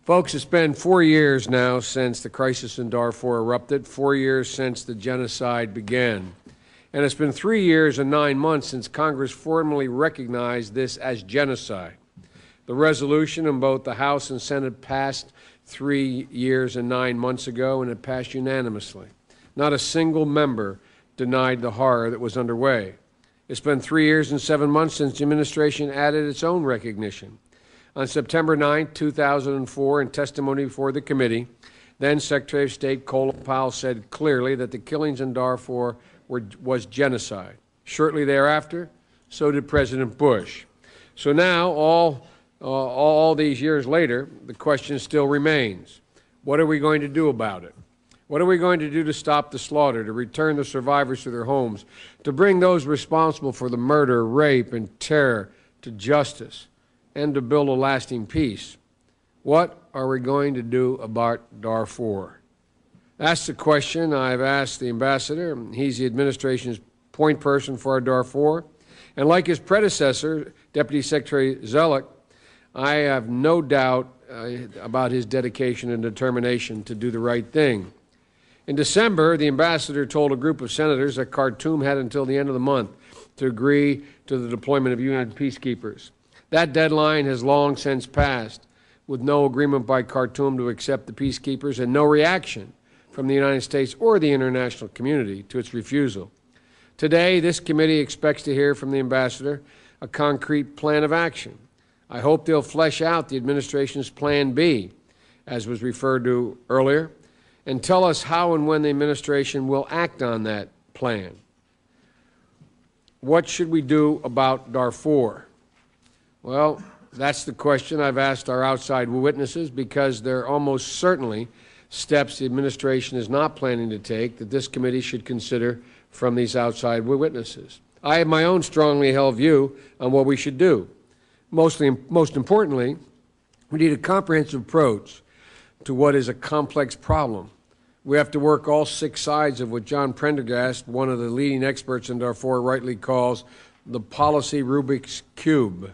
Folks, it's been 4 years now since the crisis in Darfur erupted, 4 years since the genocide began. And it's been 3 years and 9 months since Congress formally recognized this as genocide. The resolution in both the House and Senate passed 3 years and 9 months ago, and it passed unanimously. Not a single member denied the horror that was underway. It's been 3 years and 7 months since the administration added its own recognition. On September 9, 2004, in testimony before the committee, then Secretary of State Colin Powell said clearly that the killings in Darfur was genocide. Shortly thereafter, so did President Bush. So now, all these years later, the question still remains. What are we going to do about it? What are we going to do to stop the slaughter, to return the survivors to their homes, to bring those responsible for the murder, rape, and terror to justice, and to build a lasting peace? What are we going to do about Darfur? That's the question I've asked the ambassador. He's the administration's point person for our Darfur. And like his predecessor, Deputy Secretary Zellick, I have no doubt about his dedication and determination to do the right thing. In December, the ambassador told a group of senators that Khartoum had until the end of the month to agree to the deployment of UN peacekeepers. That deadline has long since passed, with no agreement by Khartoum to accept the peacekeepers and no reaction from the United States or the international community to its refusal. Today, this committee expects to hear from the ambassador a concrete plan of action. I hope they'll flesh out the administration's Plan B, as was referred to earlier, and tell us how and when the administration will act on that plan. What should we do about Darfur? Well, that's the question I've asked our outside witnesses, because there are almost certainly steps the administration is not planning to take that this committee should consider from these outside witnesses. I have my own strongly held view on what we should do. Most importantly, we need a comprehensive approach to what is a complex problem. We have to work all 6 sides of what John Prendergast, one of the leading experts in Darfur, rightly calls the policy Rubik's Cube.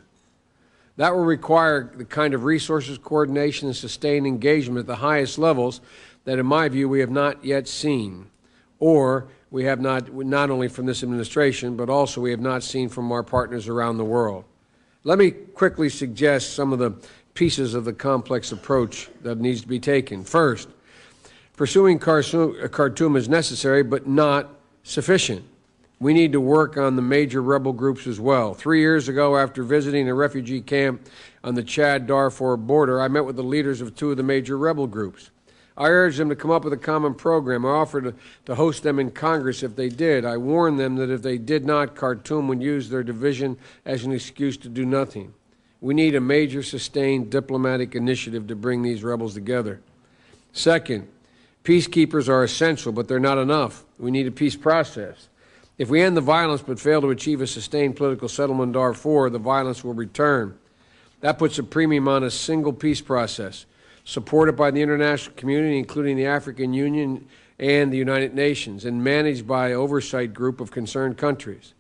That will require the kind of resources, coordination, and sustained engagement at the highest levels that, in my view, we have not yet seen, or we have not only from this administration, but also we have not seen from our partners around the world. Let me quickly suggest some of the pieces of the complex approach that needs to be taken. First, pursuing Khartoum is necessary, but not sufficient. We need to work on the major rebel groups as well. 3 years ago, after visiting a refugee camp on the Chad-Darfur border, I met with the leaders of 2 of the major rebel groups. I urged them to come up with a common program. I offered to host them in Congress if they did. I warned them that if they did not, Khartoum would use their division as an excuse to do nothing. We need a major, sustained diplomatic initiative to bring these rebels together. Second, peacekeepers are essential, but they're not enough. We need a peace process. If we end the violence but fail to achieve a sustained political settlement in Darfur, the violence will return. That puts a premium on a single peace process, supported by the international community, including the African Union and the United Nations, and managed by an oversight group of concerned countries.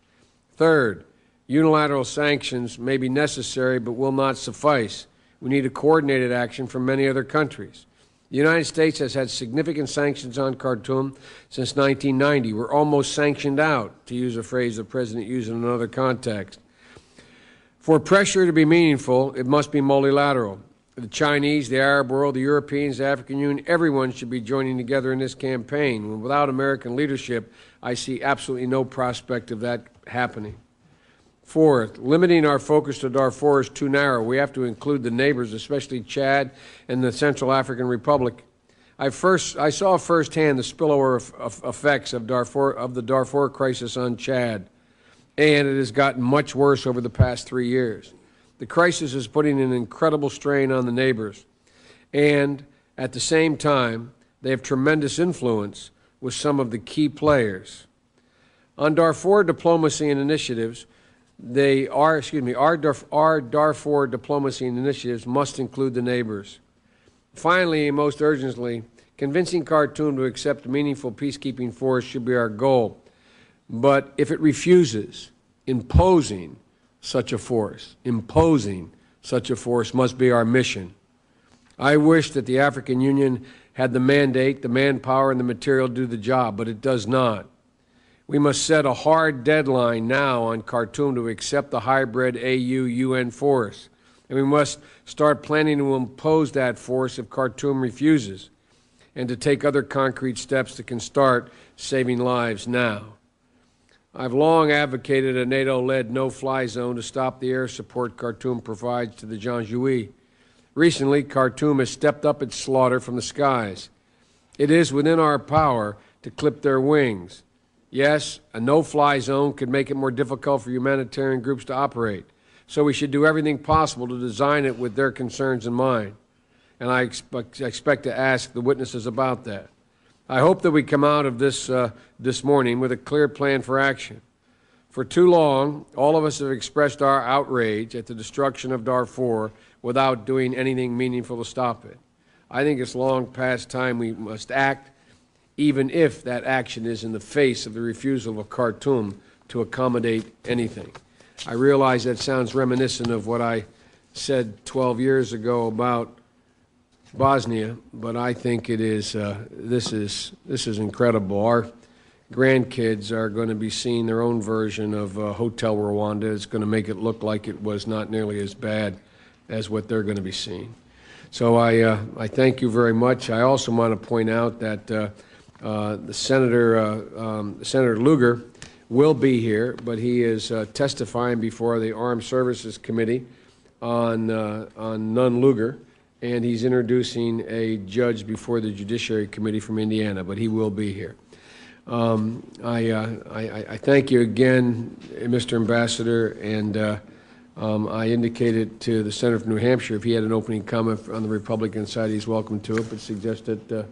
Third, unilateral sanctions may be necessary but will not suffice. We need a coordinated action from many other countries. The United States has had significant sanctions on Khartoum since 1990. We're almost sanctioned out, to use a phrase the President used in another context. For pressure to be meaningful, it must be multilateral. The Chinese, the Arab world, the Europeans, the African Union, everyone should be joining together in this campaign. Without American leadership, I see absolutely no prospect of that happening. Fourth, limiting our focus to Darfur is too narrow. We have to include the neighbors, especially Chad and the Central African Republic. I saw firsthand the spillover effects of the Darfur crisis on Chad, and it has gotten much worse over the past 3 years. The crisis is putting an incredible strain on the neighbors, and at the same time, they have tremendous influence with some of the key players. On Darfur diplomacy and initiatives, our Darfur diplomacy and initiatives must include the neighbors. Finally, and most urgently, convincing Khartoum to accept meaningful peacekeeping force should be our goal. But if it refuses, imposing such a force must be our mission. I wish that the African Union had the mandate, the manpower, and the material to do the job, but it does not. We must set a hard deadline now on Khartoum to accept the hybrid AU-UN force, and we must start planning to impose that force if Khartoum refuses, and to take other concrete steps that can start saving lives now. I've long advocated a NATO-led no-fly zone to stop the air support Khartoum provides to the Janjaweed. Recently, Khartoum has stepped up its slaughter from the skies. It is within our power to clip their wings. Yes, a no-fly zone could make it more difficult for humanitarian groups to operate, so we should do everything possible to design it with their concerns in mind. And I expect to ask the witnesses about that. I hope that we come out of this morning with a clear plan for action. For too long, all of us have expressed our outrage at the destruction of Darfur without doing anything meaningful to stop it. I think it's long past time we must act, even if that action is in the face of the refusal of Khartoum to accommodate anything. I realize that sounds reminiscent of what I said 12 years ago about Bosnia, but I think it is, this is incredible. Our grandkids are going to be seeing their own version of Hotel Rwanda. It's going to make it look like it was not nearly as bad as what they're going to be seeing. So I thank you very much. I also want to point out that Senator Lugar will be here, but he is testifying before the Armed Services Committee on Nunn-Lugar, and he's introducing a judge before the Judiciary Committee from Indiana, but he will be here. I thank you again, Mr. Ambassador, and I indicated to the Senator from New Hampshire if he had an opening comment on the Republican side, he's welcome to it, but suggested